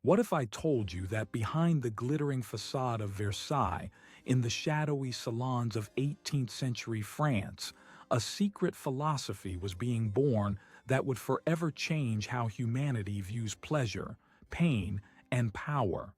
What if I told you that behind the glittering facade of Versailles, in the shadowy salons of 18th century France, a secret philosophy was being born that would forever change how humanity views pleasure, pain, and power?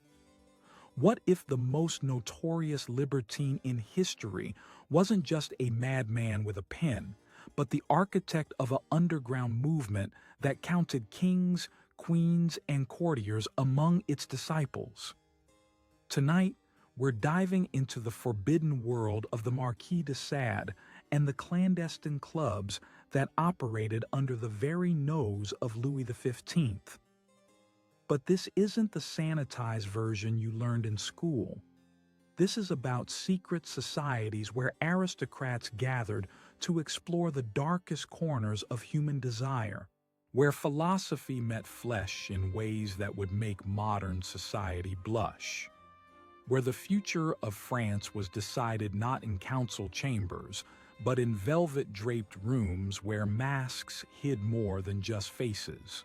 What if the most notorious libertine in history wasn't just a madman with a pen, but the architect of an underground movement that counted kings, queens, and courtiers among its disciples? Tonight, we're diving into the forbidden world of the Marquis de Sade and the clandestine clubs that operated under the very nose of Louis XV. But this isn't the sanitized version you learned in school. This is about secret societies where aristocrats gathered to explore the darkest corners of human desire, where philosophy met flesh in ways that would make modern society blush, where the future of France was decided not in council chambers, but in velvet-draped rooms where masks hid more than just faces.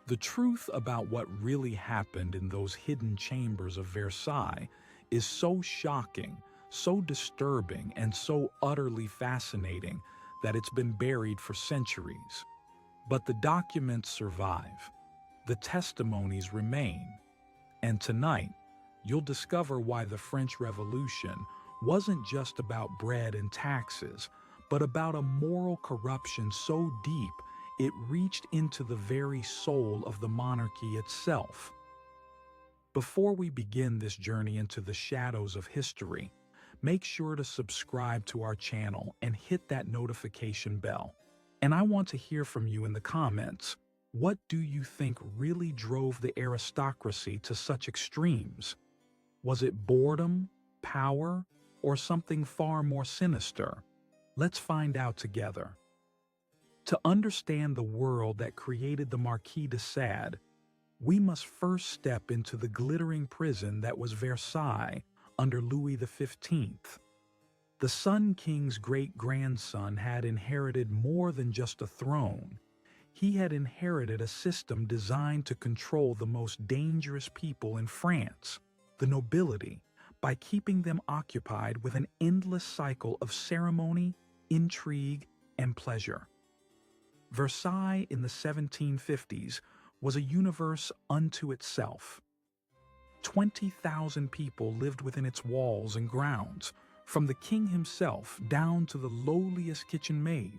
The truth about what really happened in those hidden chambers of Versailles is so shocking, so disturbing, and so utterly fascinating that it's been buried for centuries. But the documents survive, the testimonies remain, and tonight, you'll discover why the French Revolution wasn't just about bread and taxes, but about a moral corruption so deep it reached into the very soul of the monarchy itself. Before we begin this journey into the shadows of history, make sure to subscribe to our channel and hit that notification bell. And I want to hear from you in the comments. What do you think really drove the aristocracy to such extremes? Was it boredom, power, or something far more sinister? Let's find out together. To understand the world that created the Marquis de Sade, we must first step into the glittering prison that was Versailles under Louis XV. The Sun King's great-grandson had inherited more than just a throne. He had inherited a system designed to control the most dangerous people in France, the nobility, by keeping them occupied with an endless cycle of ceremony, intrigue, and pleasure. Versailles in the 1750s was a universe unto itself. 20,000 people lived within its walls and grounds, from the king himself down to the lowliest kitchen maid.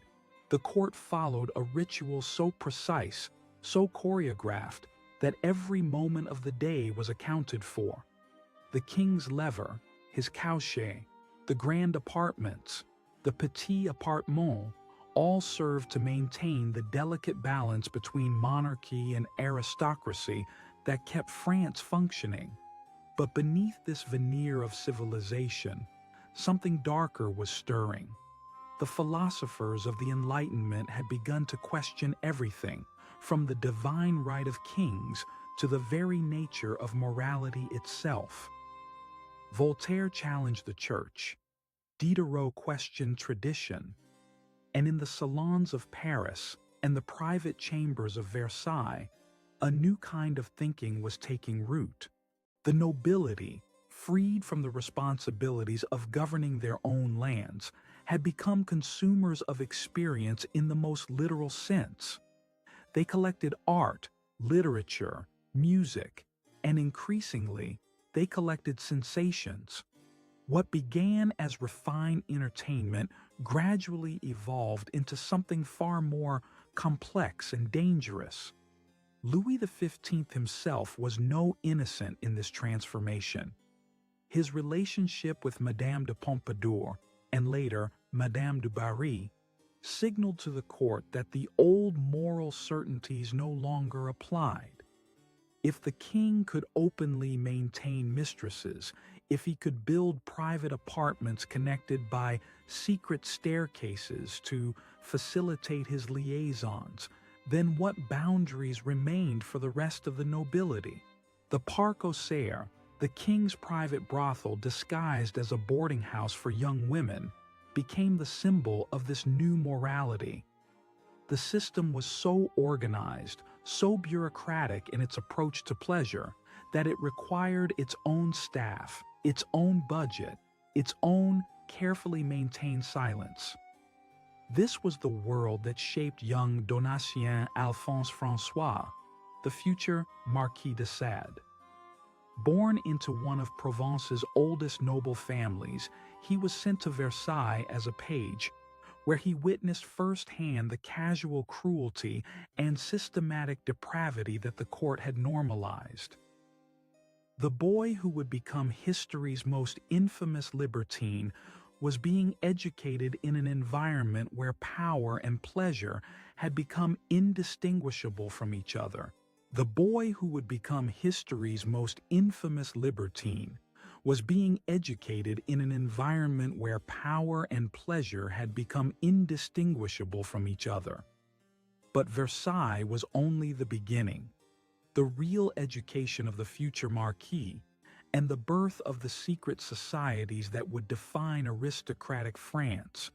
The court followed a ritual so precise, so choreographed, that every moment of the day was accounted for. The king's lever, his cowshay, the grand apartments, the petit appartement, all served to maintain the delicate balance between monarchy and aristocracy that kept France functioning. But beneath this veneer of civilization, something darker was stirring. The philosophers of the Enlightenment had begun to question everything, from the divine right of kings to the very nature of morality itself. Voltaire challenged the church. Diderot questioned tradition. And in the salons of Paris and the private chambers of Versailles, a new kind of thinking was taking root. The nobility, freed from the responsibilities of governing their own lands, had become consumers of experience in the most literal sense. They collected art, literature, music, and increasingly, they collected sensations. What began as refined entertainment gradually evolved into something far more complex and dangerous. Louis XV himself was no innocent in this transformation. His relationship with Madame de Pompadour, and later Madame du Barry, signaled to the court that the old moral certainties no longer applied. If the king could openly maintain mistresses, if he could build private apartments connected by secret staircases to facilitate his liaisons, then what boundaries remained for the rest of the nobility? The Parc aux Cerfs, the king's private brothel disguised as a boarding house for young women, became the symbol of this new morality. The system was so organized, so bureaucratic in its approach to pleasure that it required its own staff, its own budget, its own carefully maintained silence. This was the world that shaped young Donatien Alphonse François, the future Marquis de Sade. Born into one of Provence's oldest noble families, he was sent to Versailles as a page, where he witnessed firsthand the casual cruelty and systematic depravity that the court had normalized. The boy who would become history's most infamous libertine was being educated in an environment where power and pleasure had become indistinguishable from each other. The boy who would become history's most infamous libertine was being educated in an environment where power and pleasure had become indistinguishable from each other. But Versailles was only the beginning. The real education of the future Marquis and the birth of the secret societies that would define aristocratic France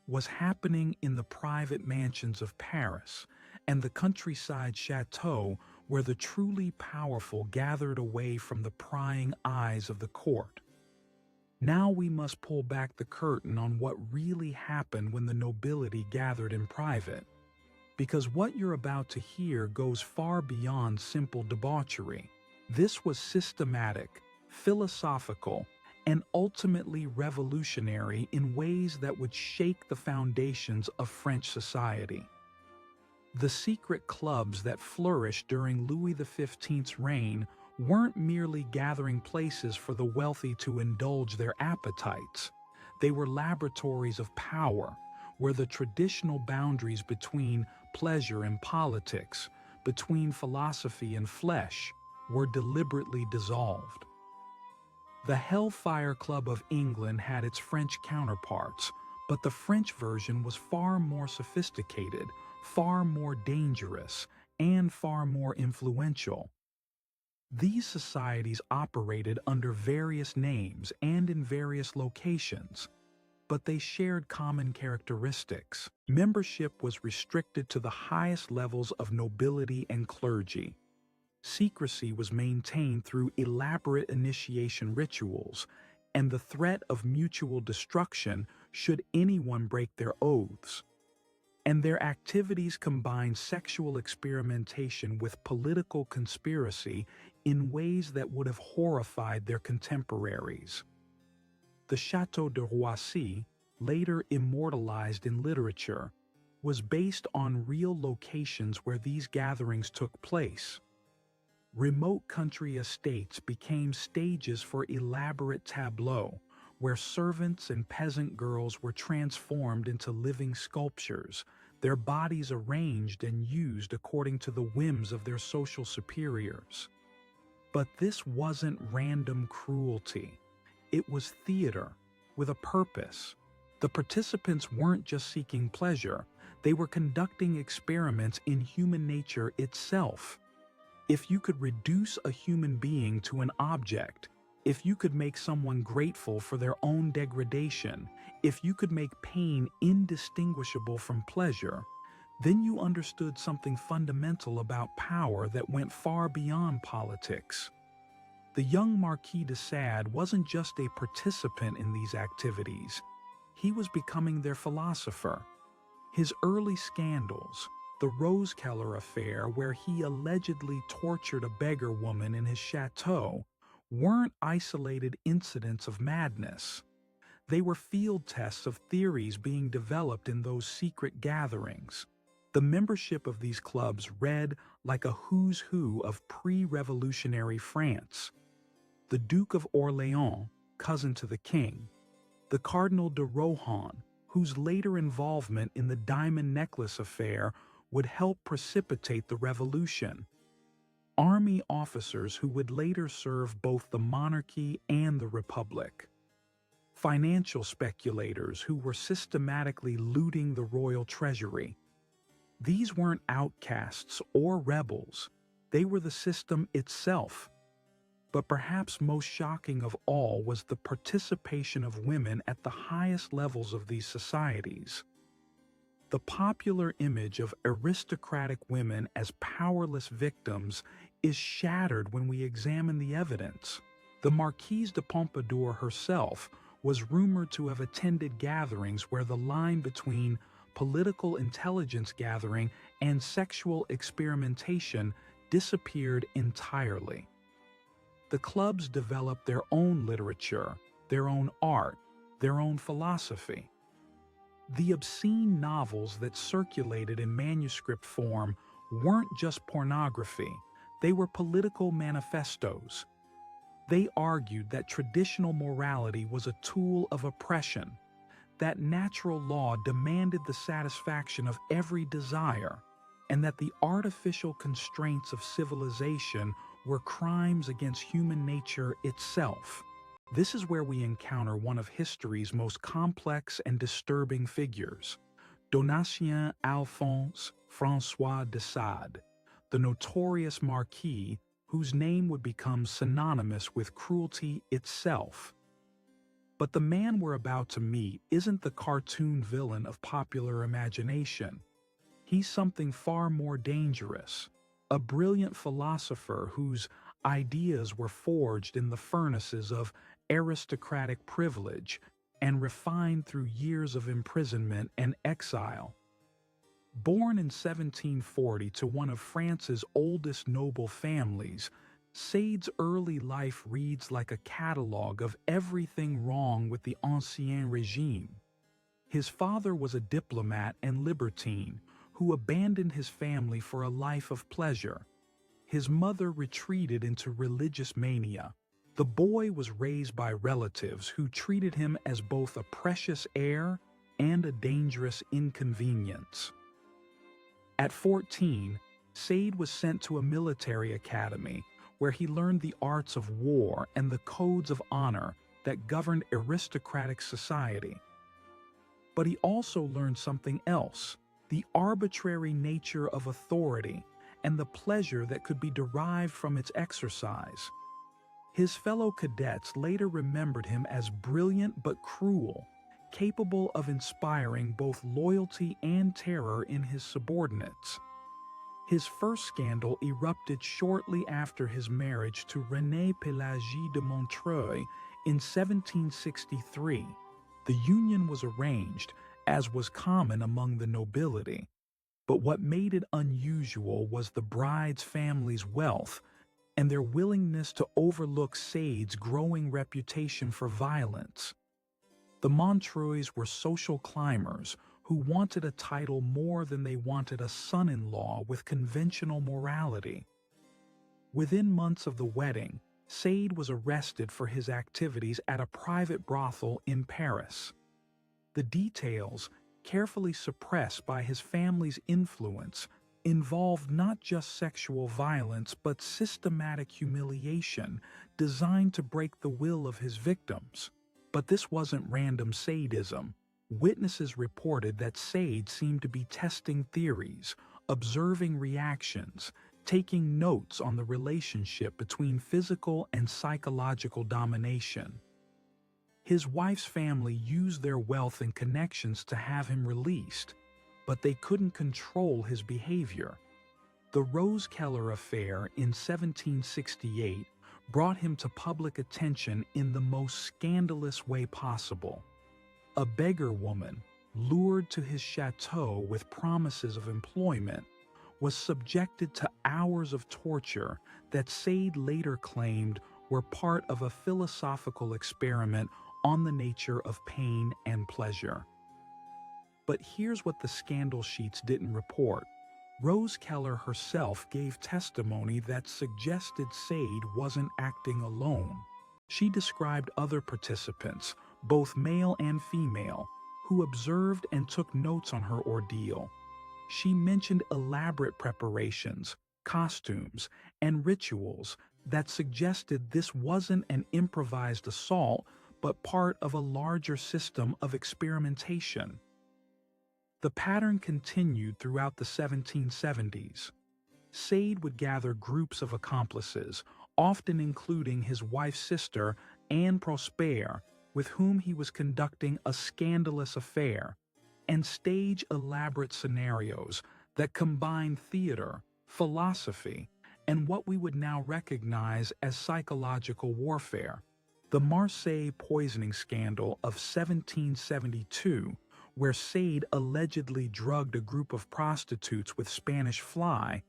was happening in the private mansions of Paris and the countryside chateaux where the truly powerful gathered away from the prying eyes of the court. Now we must pull back the curtain on what really happened when the nobility gathered in private, because what you're about to hear goes far beyond simple debauchery. This was systematic, philosophical, and ultimately revolutionary in ways that would shake the foundations of French society. The secret clubs that flourished during Louis XV's reign weren't merely gathering places for the wealthy to indulge their appetites. They were laboratories of power, where the traditional boundaries between pleasure and politics, between philosophy and flesh, were deliberately dissolved. The Hellfire Club of England had its French counterparts, but the French version was far more sophisticated, far more dangerous, and far more influential. These societies operated under various names and in various locations, but they shared common characteristics. Membership was restricted to the highest levels of nobility and clergy. Secrecy was maintained through elaborate initiation rituals, and the threat of mutual destruction should anyone break their oaths. And their activities combined sexual experimentation with political conspiracy in ways that would have horrified their contemporaries. The Château de Roissy, later immortalized in literature, was based on real locations where these gatherings took place. Remote country estates became stages for elaborate tableaux, where servants and peasant girls were transformed into living sculptures, their bodies arranged and used according to the whims of their social superiors. But this wasn't random cruelty. It was theater, with a purpose. The participants weren't just seeking pleasure, they were conducting experiments in human nature itself. If you could reduce a human being to an object, if you could make someone grateful for their own degradation, if you could make pain indistinguishable from pleasure, then you understood something fundamental about power that went far beyond politics. The young Marquis de Sade wasn't just a participant in these activities, he was becoming their philosopher. His early scandals, the Rosekeller affair where he allegedly tortured a beggar woman in his chateau, weren't isolated incidents of madness. They were field tests of theories being developed in those secret gatherings. The membership of these clubs read like a who's who of pre-revolutionary France. The Duke of Orléans, cousin to the king, the Cardinal de Rohan, whose later involvement in the diamond necklace affair would help precipitate the revolution. Army officers who would later serve both the monarchy and the republic. Financial speculators who were systematically looting the royal treasury. These weren't outcasts or rebels, they were the system itself. But perhaps most shocking of all was the participation of women at the highest levels of these societies. The popular image of aristocratic women as powerless victims is shattered when we examine the evidence. The Marquise de Pompadour herself was rumored to have attended gatherings where the line between political intelligence gathering and sexual experimentation disappeared entirely. The clubs developed their own literature, their own art, their own philosophy. The obscene novels that circulated in manuscript form weren't just pornography, they were political manifestos. They argued that traditional morality was a tool of oppression, that natural law demanded the satisfaction of every desire, and that the artificial constraints of civilization were crimes against human nature itself. This is where we encounter one of history's most complex and disturbing figures, Donatien Alphonse François de Sade, the notorious Marquis whose name would become synonymous with cruelty itself. But the man we're about to meet isn't the cartoon villain of popular imagination. He's something far more dangerous, a brilliant philosopher whose ideas were forged in the furnaces of aristocratic privilege and refined through years of imprisonment and exile. Born in 1740 to one of France's oldest noble families, Sade's early life reads like a catalogue of everything wrong with the Ancien Régime. His father was a diplomat and libertine who abandoned his family for a life of pleasure. His mother retreated into religious mania. The boy was raised by relatives who treated him as both a precious heir and a dangerous inconvenience. At 14, Sade was sent to a military academy where he learned the arts of war and the codes of honor that governed aristocratic society. But he also learned something else, the arbitrary nature of authority and the pleasure that could be derived from its exercise. His fellow cadets later remembered him as brilliant but cruel, capable of inspiring both loyalty and terror in his subordinates. His first scandal erupted shortly after his marriage to Renée Pélagie de Montreuil in 1763. The union was arranged, as was common among the nobility. But what made it unusual was the bride's family's wealth and their willingness to overlook Sade's growing reputation for violence. The Montreuils were social climbers who wanted a title more than they wanted a son-in-law with conventional morality. Within months of the wedding, Sade was arrested for his activities at a private brothel in Paris. The details, carefully suppressed by his family's influence, involved not just sexual violence but systematic humiliation designed to break the will of his victims. But this wasn't random sadism. Witnesses reported that Sade seemed to be testing theories, observing reactions, taking notes on the relationship between physical and psychological domination. His wife's family used their wealth and connections to have him released, but they couldn't control his behavior. The Rose Keller affair in 1768 brought him to public attention in the most scandalous way possible. A beggar woman, lured to his chateau with promises of employment, was subjected to hours of torture that Sade later claimed were part of a philosophical experiment on the nature of pain and pleasure. But here's what the scandal sheets didn't report. Rose Keller herself gave testimony that suggested Sade wasn't acting alone. She described other participants, both male and female, who observed and took notes on her ordeal. She mentioned elaborate preparations, costumes, and rituals that suggested this wasn't an improvised assault, but part of a larger system of experimentation. The pattern continued throughout the 1770s. Sade would gather groups of accomplices, often including his wife's sister, Anne Prosper, with whom he was conducting a scandalous affair. and stage elaborate scenarios that combine theater, philosophy, and what we would now recognize as psychological warfare. The Marseille poisoning scandal of 1772, where Sade allegedly drugged a group of prostitutes with Spanish fly,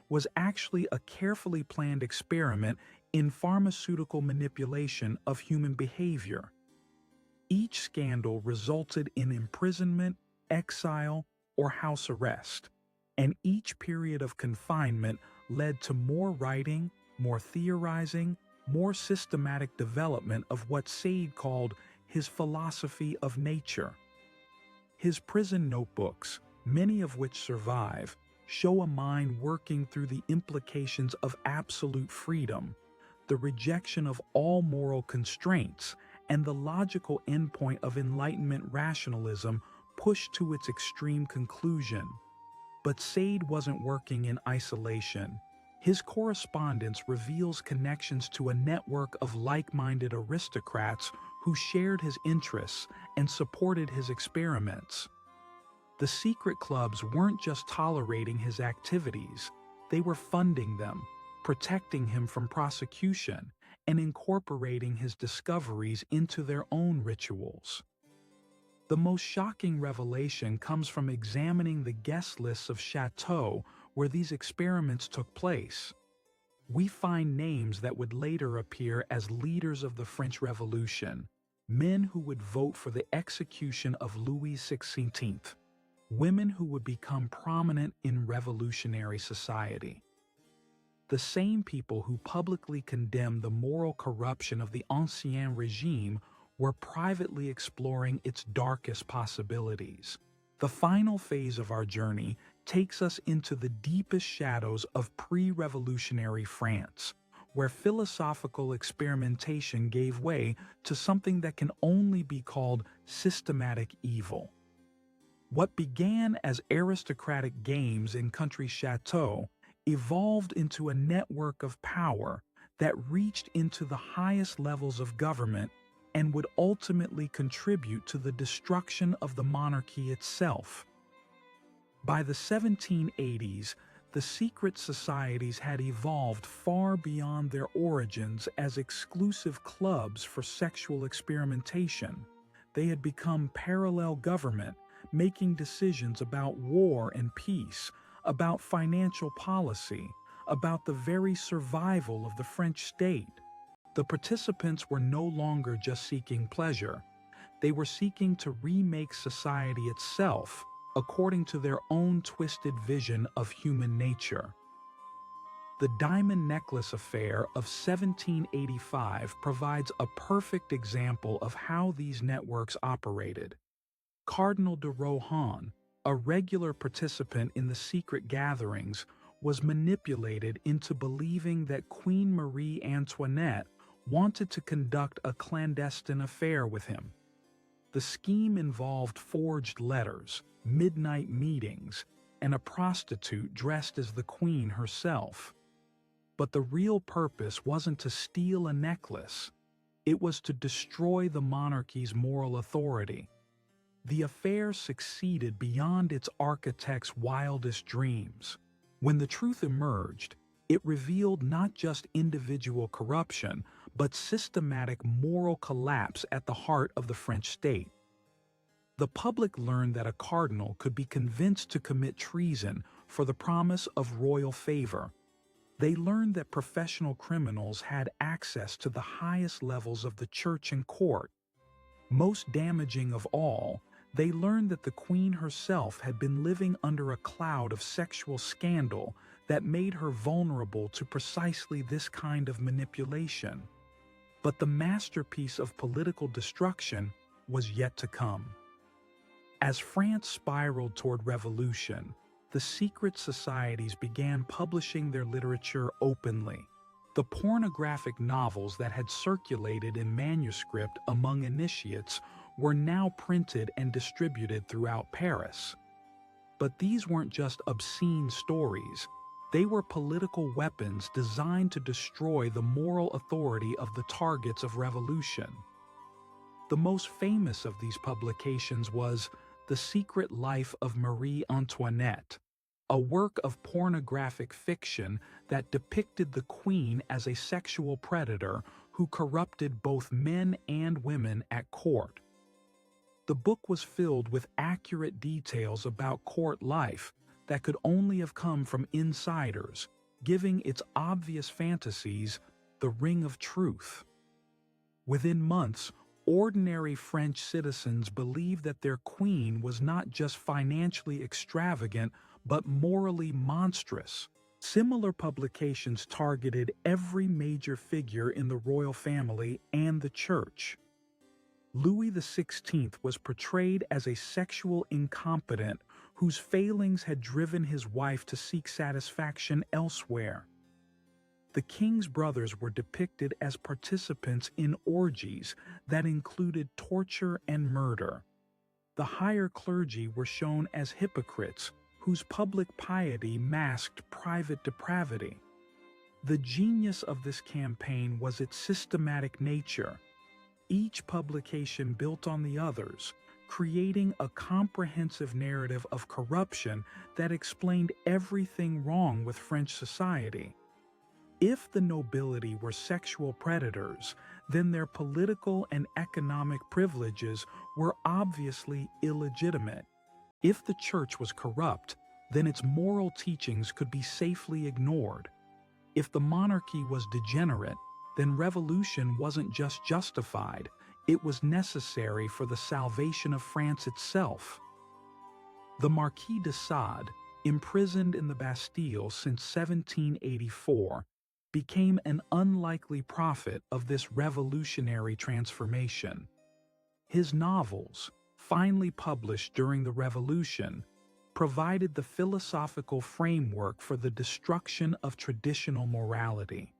was actually a carefully planned experiment in pharmaceutical manipulation of human behavior. Each scandal resulted in imprisonment, exile, or house arrest, and each period of confinement led to more writing, more theorizing, more systematic development of what Sade called his philosophy of nature. His prison notebooks, many of which survive, show a mind working through the implications of absolute freedom, the rejection of all moral constraints, and the logical endpoint of Enlightenment rationalism pushed to its extreme conclusion. But Sade wasn't working in isolation. His correspondence reveals connections to a network of like-minded aristocrats who shared his interests and supported his experiments. The secret clubs weren't just tolerating his activities, they were funding them, protecting him from prosecution, and incorporating his discoveries into their own rituals. The most shocking revelation comes from examining the guest lists of chateaux where these experiments took place. We find names that would later appear as leaders of the French Revolution, men who would vote for the execution of Louis XVI, women who would become prominent in revolutionary society. The same people who publicly condemned the moral corruption of the Ancien Regime were privately exploring its darkest possibilities. The final phase of our journey takes us into the deepest shadows of pre-revolutionary France, where philosophical experimentation gave way to something that can only be called systematic evil. What began as aristocratic games in country chateaux evolved into a network of power that reached into the highest levels of government and would ultimately contribute to the destruction of the monarchy itself. By the 1780s, the secret societies had evolved far beyond their origins as exclusive clubs for sexual experimentation. They had become parallel government, making decisions about war and peace, about financial policy, about the very survival of the French state. The participants were no longer just seeking pleasure. They were seeking to remake society itself according to their own twisted vision of human nature. The Diamond Necklace Affair of 1785 provides a perfect example of how these networks operated. Cardinal de Rohan, a regular participant in the secret gatherings, was manipulated into believing that Queen Marie Antoinette wanted to conduct a clandestine affair with him. The scheme involved forged letters, midnight meetings, and a prostitute dressed as the queen herself. But the real purpose wasn't to steal a necklace. It was to destroy the monarchy's moral authority. The affair succeeded beyond its architect's wildest dreams. When the truth emerged, it revealed not just individual corruption, but systematic moral collapse at the heart of the French state. The public learned that a cardinal could be convinced to commit treason for the promise of royal favor. They learned that professional criminals had access to the highest levels of the church and court. Most damaging of all, they learned that the queen herself had been living under a cloud of sexual scandal that made her vulnerable to precisely this kind of manipulation. But the masterpiece of political destruction was yet to come. As France spiraled toward revolution, the secret societies began publishing their literature openly. The pornographic novels that had circulated in manuscript among initiates were now printed and distributed throughout Paris. But these weren't just obscene stories. They were political weapons designed to destroy the moral authority of the targets of revolution. The most famous of these publications was The Secret Life of Marie Antoinette, a work of pornographic fiction that depicted the queen as a sexual predator who corrupted both men and women at court. The book was filled with accurate details about court life that could only have come from insiders, giving its obvious fantasies the ring of truth. Within months, ordinary French citizens believed that their queen was not just financially extravagant but morally monstrous. Similar publications targeted every major figure in the royal family and the church. Louis XVI was portrayed as a sexual incompetent whose failings had driven his wife to seek satisfaction elsewhere. The king's brothers were depicted as participants in orgies that included torture and murder. The higher clergy were shown as hypocrites whose public piety masked private depravity. The genius of this campaign was its systematic nature. Each publication built on the others, creating a comprehensive narrative of corruption that explained everything wrong with French society. If the nobility were sexual predators, then their political and economic privileges were obviously illegitimate. If the church was corrupt, then its moral teachings could be safely ignored. If the monarchy was degenerate, then revolution wasn't just justified, it was necessary for the salvation of France itself. The Marquis de Sade, imprisoned in the Bastille since 1784, became an unlikely prophet of this revolutionary transformation. His novels, finally published during the Revolution, provided the philosophical framework for the destruction of traditional morality.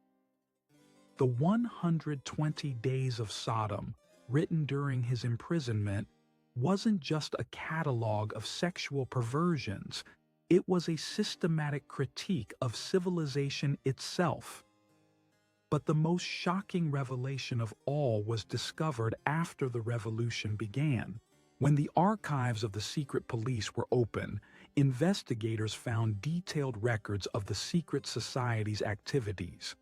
The 120 Days of Sodom, written during his imprisonment, wasn't just a catalog of sexual perversions, it was a systematic critique of civilization itself. But the most shocking revelation of all was discovered after the revolution began. When the archives of the secret police were open, investigators found detailed records of the secret society's activities.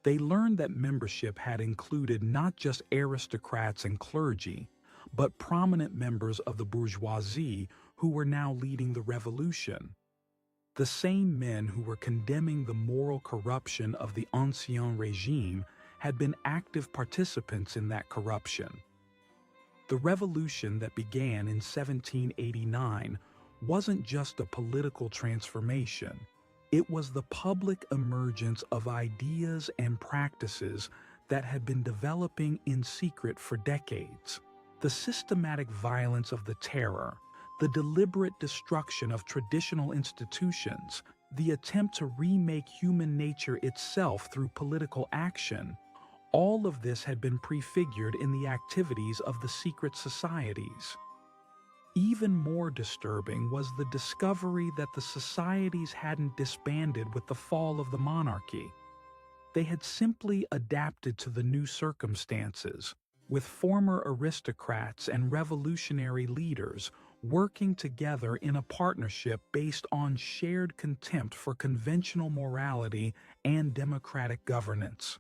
They learned that membership had included not just aristocrats and clergy, but prominent members of the bourgeoisie who were now leading the revolution. The same men who were condemning the moral corruption of the Ancien Regime had been active participants in that corruption. The revolution that began in 1789 wasn't just a political transformation. It was the public emergence of ideas and practices that had been developing in secret for decades. The systematic violence of the terror, the deliberate destruction of traditional institutions, the attempt to remake human nature itself through political action, all of this had been prefigured in the activities of the secret societies. Even more disturbing was the discovery that the societies hadn't disbanded with the fall of the monarchy. They had simply adapted to the new circumstances, with former aristocrats and revolutionary leaders working together in a partnership based on shared contempt for conventional morality and democratic governance.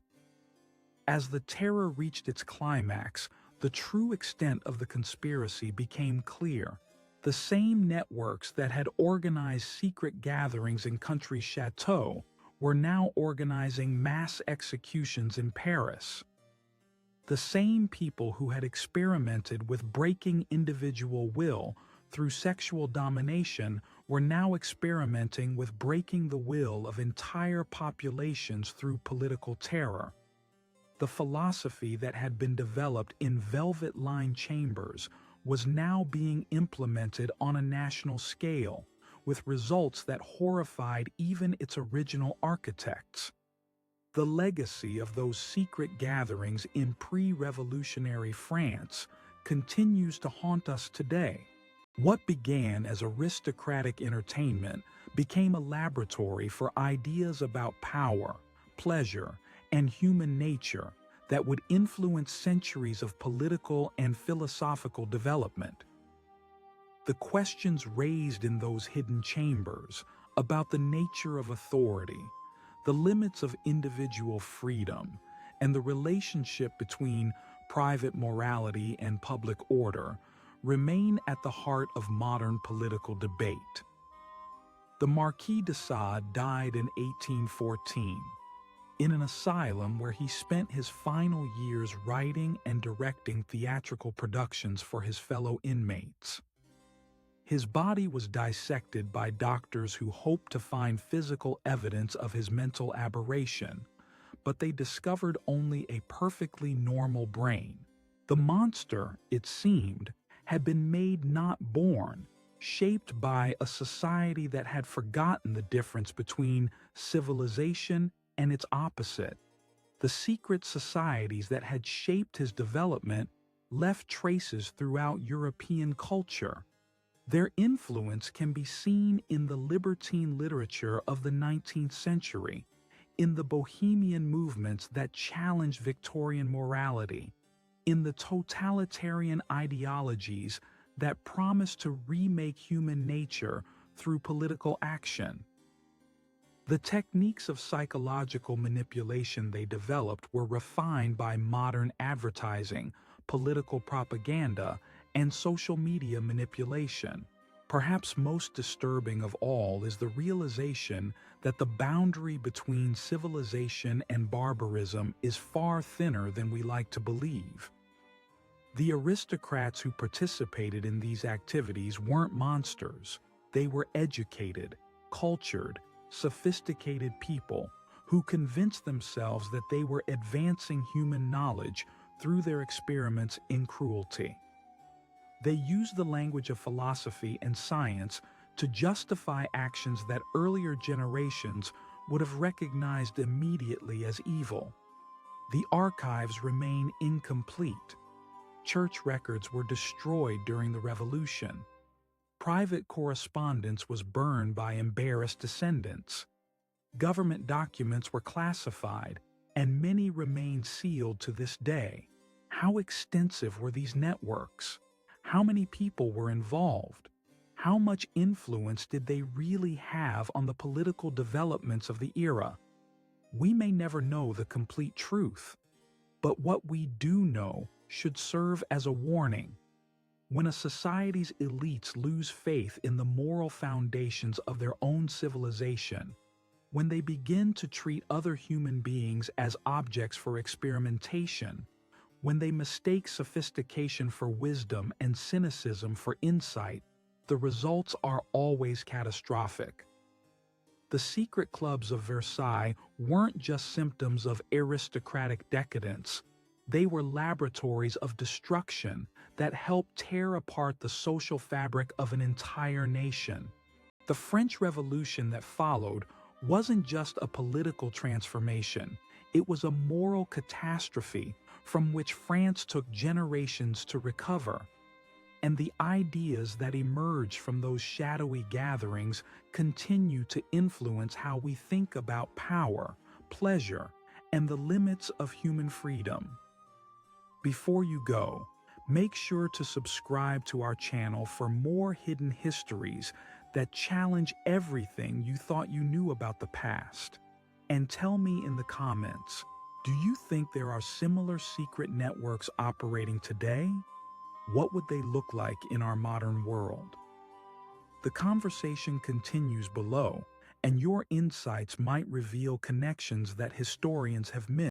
As the terror reached its climax, the true extent of the conspiracy became clear. The same networks that had organized secret gatherings in country chateaux were now organizing mass executions in Paris. The same people who had experimented with breaking individual will through sexual domination were now experimenting with breaking the will of entire populations through political terror. The philosophy that had been developed in velvet-lined chambers was now being implemented on a national scale, with results that horrified even its original architects. The legacy of those secret gatherings in pre-revolutionary France continues to haunt us today. What began as aristocratic entertainment became a laboratory for ideas about power, pleasure, and human nature that would influence centuries of political and philosophical development. The questions raised in those hidden chambers about the nature of authority, the limits of individual freedom, and the relationship between private morality and public order remain at the heart of modern political debate. The Marquis de Sade died in 1814 in an asylum where he spent his final years writing and directing theatrical productions for his fellow inmates. His body was dissected by doctors who hoped to find physical evidence of his mental aberration, but they discovered only a perfectly normal brain. The monster, it seemed, had been made not born, shaped by a society that had forgotten the difference between civilization and its opposite. The secret societies that had shaped his development left traces throughout European culture. Their influence can be seen in the libertine literature of the 19th century, in the bohemian movements that challenged Victorian morality, in the totalitarian ideologies that promised to remake human nature through political action. The techniques of psychological manipulation they developed were refined by modern advertising, political propaganda, and social media manipulation. Perhaps most disturbing of all is the realization that the boundary between civilization and barbarism is far thinner than we like to believe. The aristocrats who participated in these activities weren't monsters. They were educated, cultured, sophisticated people who convinced themselves that they were advancing human knowledge through their experiments in cruelty. They used the language of philosophy and science to justify actions that earlier generations would have recognized immediately as evil. The archives remain incomplete. Church records were destroyed during the Revolution. Private correspondence was burned by embarrassed descendants. Government documents were classified, and many remain sealed to this day. How extensive were these networks? How many people were involved? How much influence did they really have on the political developments of the era? We may never know the complete truth, but what we do know should serve as a warning. When a society's elites lose faith in the moral foundations of their own civilization, when they begin to treat other human beings as objects for experimentation, when they mistake sophistication for wisdom and cynicism for insight, the results are always catastrophic. The secret clubs of Versailles weren't just symptoms of aristocratic decadence. They were laboratories of destruction that helped tear apart the social fabric of an entire nation. The French Revolution that followed wasn't just a political transformation, it was a moral catastrophe from which France took generations to recover. And the ideas that emerged from those shadowy gatherings continue to influence how we think about power, pleasure, and the limits of human freedom. Before you go, make sure to subscribe to our channel for more hidden histories that challenge everything you thought you knew about the past. And tell me in the comments, do you think there are similar secret networks operating today? What would they look like in our modern world? The conversation continues below, and your insights might reveal connections that historians have missed.